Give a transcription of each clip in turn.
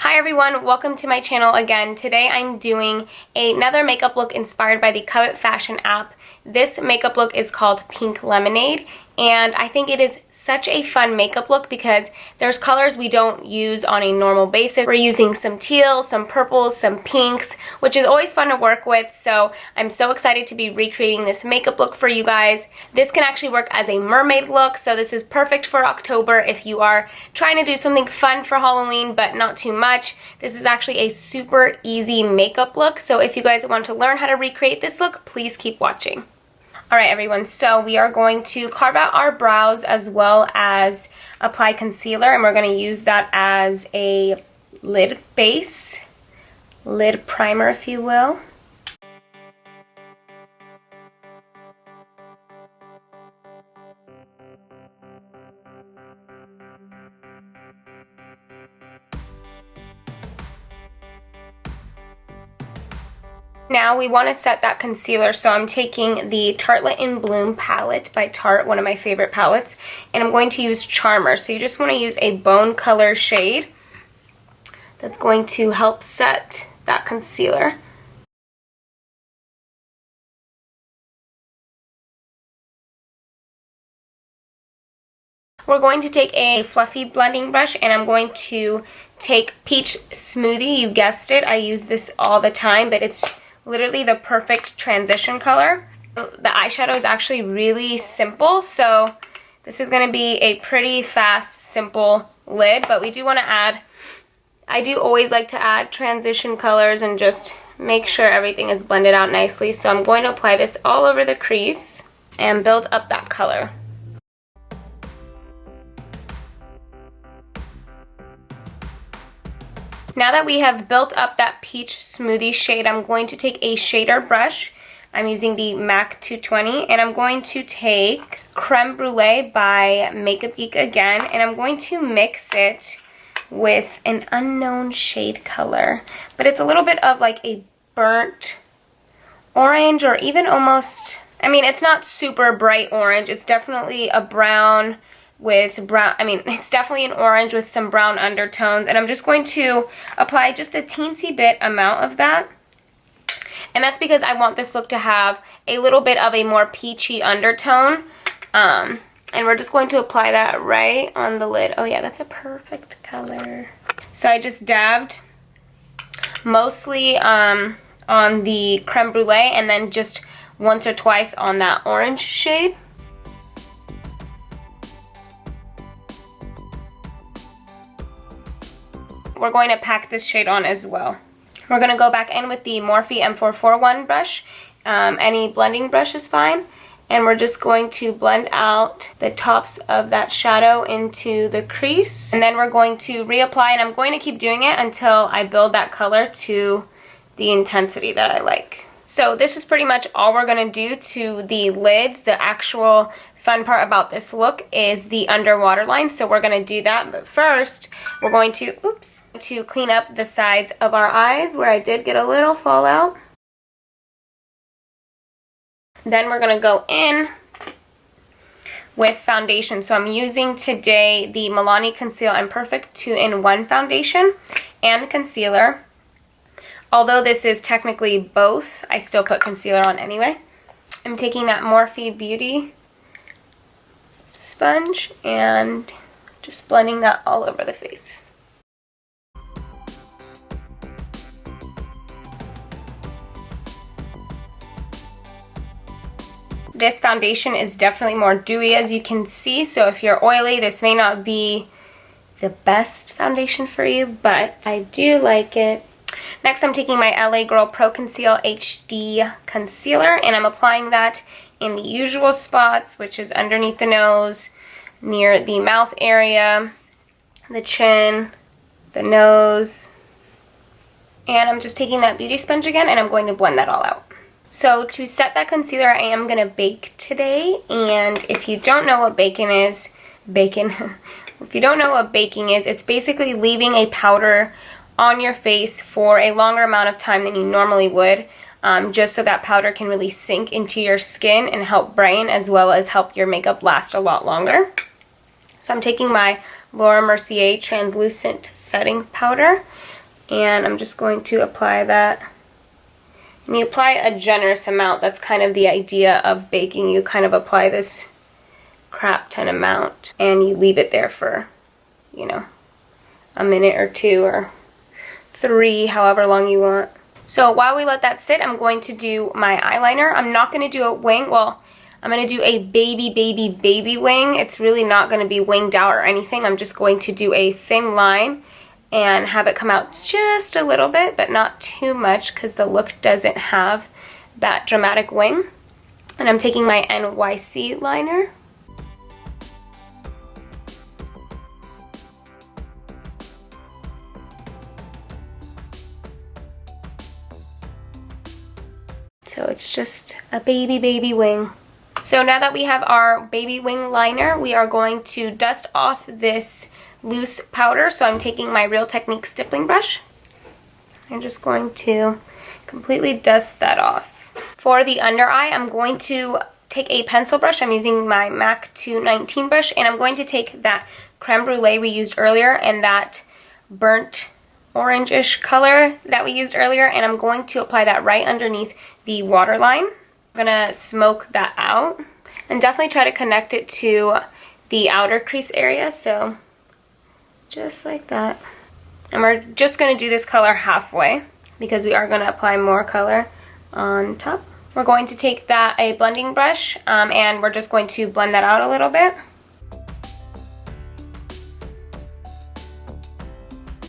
Hi everyone, welcome to my channel again. Today I'm doing another makeup look inspired by the Covet fashion app. This makeup look is called Pink Lemonade, and I think it is such a fun makeup look because there's colors we don't use on a normal basis. We're using some teals, some purples, some pinks, which is always fun to work with, so I'm so excited to be recreating this makeup look for you guys. This can actually work as a mermaid look, so this is perfect for October if you are trying to do something fun for Halloween but not too much. This is actually a super easy makeup look, so if you guys want to learn how to recreate this look, please keep watching. Alright everyone, so we are going to carve out our brows as well as apply concealer, and we're going to use that as a lid base, lid primer if you will. Now we want to set that concealer, so I'm taking the Tartelette in Bloom palette by Tarte, one of my favorite palettes, and I'm going to use Charmer. So you just want to use a bone color shade that's going to help set that concealer. We're going to take a fluffy blending brush and I'm going to take Peach Smoothie. You guessed it, I use this all the time, but it's literally the perfect transition color. The eyeshadow is actually really simple, so this is going to be a pretty fast, simple lid, but we do want to add, I do always like to add transition colors and just make sure everything is blended out nicely. So I'm going to apply this all over the crease and build up that color. Now that we have built up that Peach Smoothie shade, I'm going to take a shader brush. I'm using the MAC 220, and I'm going to take Creme Brulee by Makeup Geek again, and I'm going to mix it with an unknown shade color. But it's a little bit of like a burnt orange, or even almost, I mean, it's not super bright orange. It's definitely a brown with brown, it's definitely an orange with some brown undertones, and I'm just going to apply just a teensy bit amount of that, and that's because I want this look to have a little bit of a more peachy undertone, and we're just going to apply that right on the lid. Oh yeah, that's a perfect color. So I just dabbed mostly on the creme brulee and then just once or twice on that orange shade. We're going to pack this shade on as well. We're going to go back in with the Morphe M441 brush. Any blending brush is fine. And we're just going to blend out the tops of that shadow into the crease. And then we're going to reapply, and I'm going to keep doing it until I build that color to the intensity that I like. So this is pretty much all we're going to do to the lids. The actual fun part about this look is the underwater line, so we're going to do that. But first, we're going to clean up the sides of our eyes where I did get a little fallout. Then we're going to go in with foundation. So I'm using today the Milani Conceal and Perfect 2-in-1 foundation and concealer. Although this is technically both, I still put concealer on anyway. I'm taking that Morphe Beauty sponge and just blending that all over the face. This foundation is definitely more dewy, as you can see, so if you're oily, this may not be the best foundation for you, but I do like it. Next, I'm taking my LA Girl Pro Conceal HD Concealer, and I'm applying that in the usual spots, which is underneath the nose, near the mouth area, the chin, the nose, and I'm just taking that beauty sponge again, and I'm going to blend that all out. So to set that concealer, I am going to bake today, and if you don't know what baking is, if you don't know what baking is, it's basically leaving a powder on your face for a longer amount of time than you normally would, just so that powder can really sink into your skin and help brighten, as well as help your makeup last a lot longer. So I'm taking my Laura Mercier translucent setting powder. And I'm just going to apply that. And you apply a generous amount. That's kind of the idea of baking. You kind of apply this crap ton amount and you leave it there for, you know, a minute or 2 or 3, however long you want. So while we let that sit, I'm going to do my eyeliner. I'm not going to do a wing. Well, I'm going to do a baby wing. It's really not going to be winged out or anything. I'm just going to do a thin line and have it come out just a little bit, but not too much because the look doesn't have that dramatic wing. And I'm taking my NYC liner. So it's just a baby wing. So now that we have our baby wing liner, we are going to dust off this loose powder. So I'm taking my Real Technique stippling brush. I'm just going to completely dust that off. For the under eye, I'm going to take a pencil brush. I'm using my MAC 219 brush, and I'm going to take that creme brulee we used earlier and that burnt orange-ish color that we used earlier, and I'm going to apply that right underneath the waterline. I'm gonna smoke that out and definitely try to connect it to the outer crease area, so just like that. And we're just gonna do this color halfway because we are gonna apply more color on top. We're going to take a blending brush and we're just going to blend that out a little bit.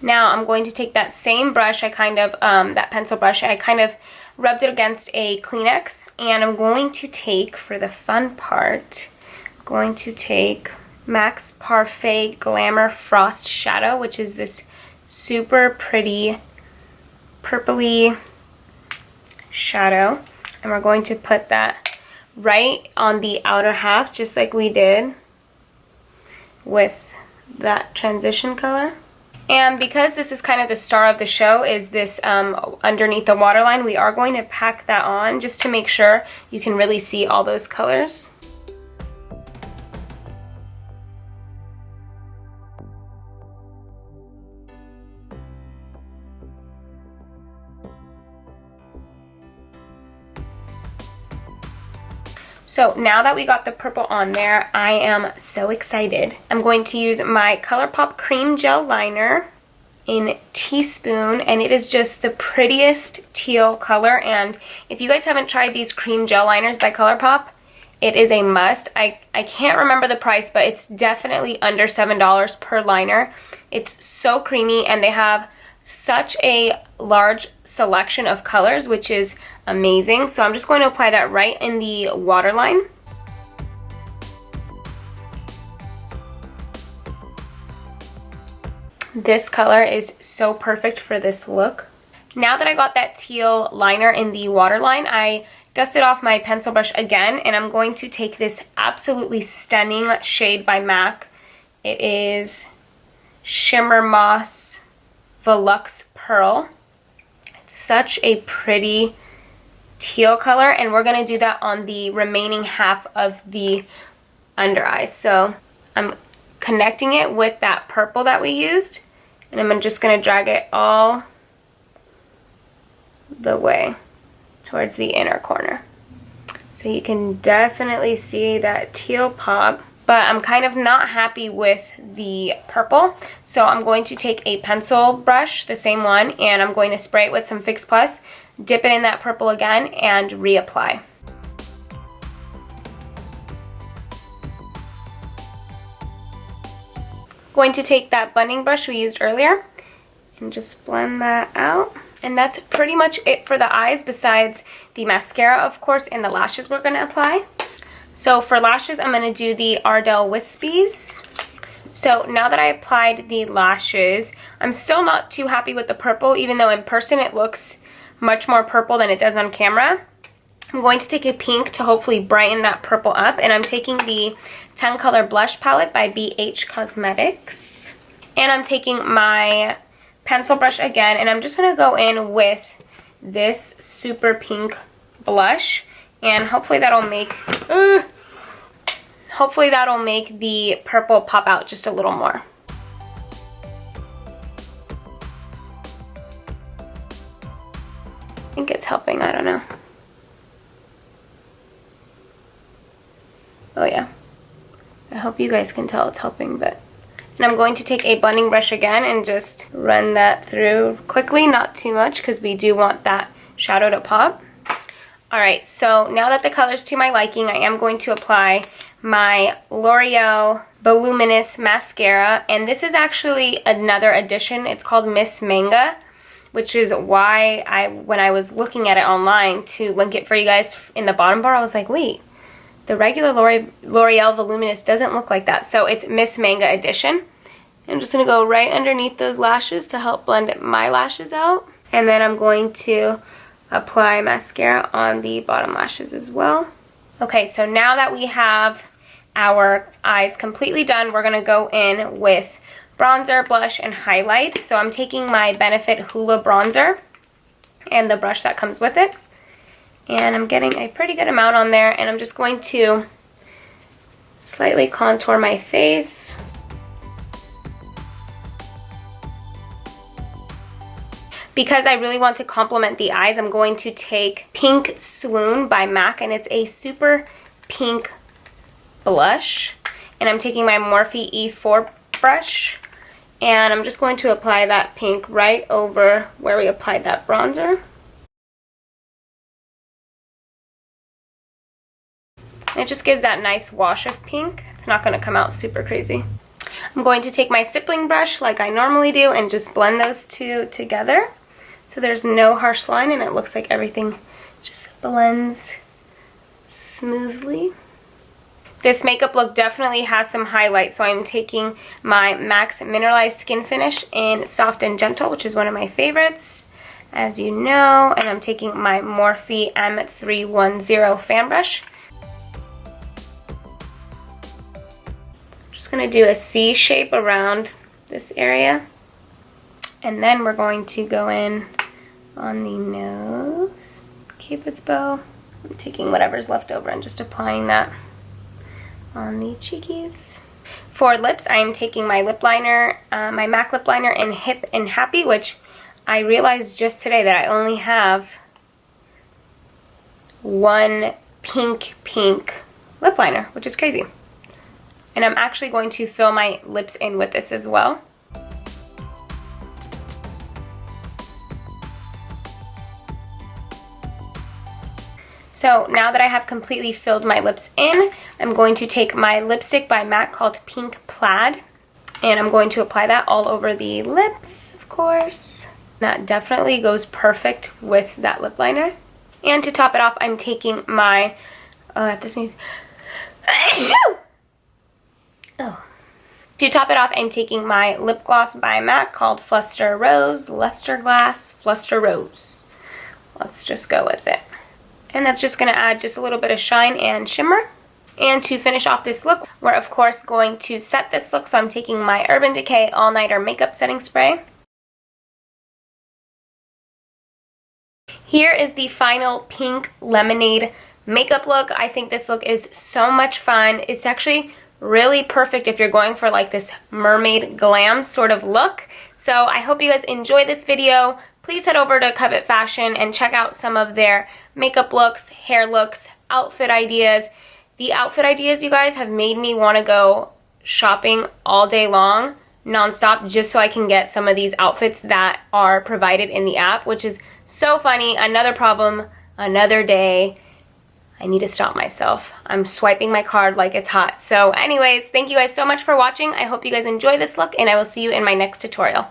Now I'm going to take that same brush, that pencil brush, I kind of rubbed it against a Kleenex, and I'm going to take, for the fun part, I'm going to take MAC's Parfait Glamour Frost Shadow, which is this super pretty purpley shadow. And we're going to put that right on the outer half, just like we did with that transition color. And because this is kind of the star of the show, is this underneath the waterline, we are going to pack that on just to make sure you can really see all those colors. So now that we got the purple on there, I am so excited. I'm going to use my ColourPop Cream Gel Liner in Teaspoon, and it is just the prettiest teal color. And if you guys haven't tried these cream gel liners by ColourPop, it is a must. I can't remember the price, but it's definitely under $7 per liner. It's so creamy, and they have such a large selection of colors, which is amazing. So I'm just going to apply that right in the waterline. This color is so perfect for this look. Now that I got that teal liner in the waterline, I dusted off my pencil brush again, and I'm going to take this absolutely stunning shade by MAC. It is Shimmer Moss Volux Pearl. It's such a pretty teal color, and we're going to do that on the remaining half of the under eye. So I'm connecting it with that purple that we used, and I'm just going to drag it all the way towards the inner corner. So you can definitely see that teal pop. But I'm kind of not happy with the purple, so I'm going to take a pencil brush, the same one, and I'm going to spray it with some Fix Plus, dip it in that purple again, and reapply. Going to take that blending brush we used earlier and just blend that out. And that's pretty much it for the eyes, besides the mascara, of course, and the lashes we're going to apply. So for lashes, I'm going to do the Ardell Wispies. So now that I applied the lashes, I'm still not too happy with the purple, even though in person it looks much more purple than it does on camera. I'm going to take a pink to hopefully brighten that purple up, and I'm taking the 10 color blush palette by BH Cosmetics. And I'm taking my pencil brush again, and I'm just going to go in with this super pink blush. And hopefully that'll make the purple pop out just a little more. I think it's helping, I don't know. Oh yeah. I hope you guys can tell it's helping, but... And I'm going to take a blending brush again and just run that through quickly, not too much, because we do want that shadow to pop. Alright, so now that the color's to my liking, I am going to apply my L'Oreal Voluminous Mascara, and this is actually another edition. It's called Miss Manga, which is why when I was looking at it online to link it for you guys in the bottom bar, I was like, wait, the regular L'Oreal Voluminous doesn't look like that. So it's Miss Manga edition. I'm just going to go right underneath those lashes to help blend my lashes out. And then I'm going to apply mascara on the bottom lashes as well. Okay, so now that we have our eyes completely done, we're going to go in with bronzer, blush, and highlight. So I'm taking my Benefit Hoola bronzer and the brush that comes with it. And I'm getting a pretty good amount on there, and I'm just going to slightly contour my face. Because I really want to complement the eyes, I'm going to take Pink Swoon by MAC, and it's a super pink blush. And I'm taking my Morphe E4 brush, and I'm just going to apply that pink right over where we applied that bronzer. It just gives that nice wash of pink. It's not going to come out super crazy. I'm going to take my stippling brush like I normally do and just blend those two together so there's no harsh line and it looks like everything just blends smoothly. This makeup look definitely has some highlight, so I'm taking my MAC's Mineralized Skin Finish in Soft and Gentle, which is one of my favorites, as you know, and I'm taking my Morphe M310 fan brush. Going to do a C shape around this area, and then we're going to go in on the nose, Cupid's bow. I'm taking whatever's left over and just applying that on the cheekies. For lips, I am taking my lip liner, my MAC lip liner in Hip and Happy, which I realized just today that I only have one pink lip liner, which is crazy. And I'm actually going to fill my lips in with this as well. So now that I have completely filled my lips in, I'm going to take my lipstick by MAC called Pink Plaid, and I'm going to apply that all over the lips, of course. That definitely goes perfect with that lip liner. And to top it off, I'm taking my, I have to sneeze. Oh. To top it off, I'm taking my lip gloss by MAC called Fluster Rose, Luster Glass, Fluster Rose. Let's just go with it. And that's just going to add just a little bit of shine and shimmer. And to finish off this look, we're of course going to set this look, so I'm taking my Urban Decay All Nighter Makeup Setting Spray. Here is the final pink lemonade makeup look. I think this look is so much fun. It's actually really perfect if you're going for like this mermaid glam sort of look. So I hope you guys enjoy this video. Please head over to Covet Fashion and check out some of their makeup looks, hair looks, outfit ideas. The outfit ideas, you guys, have made me want to go shopping all day long, nonstop, just so I can get some of these outfits that are provided in the app, which is so funny. Another problem, another day. I need to stop myself. I'm swiping my card like it's hot. So anyways, thank you guys so much for watching. I hope you guys enjoy this look, and I will see you in my next tutorial.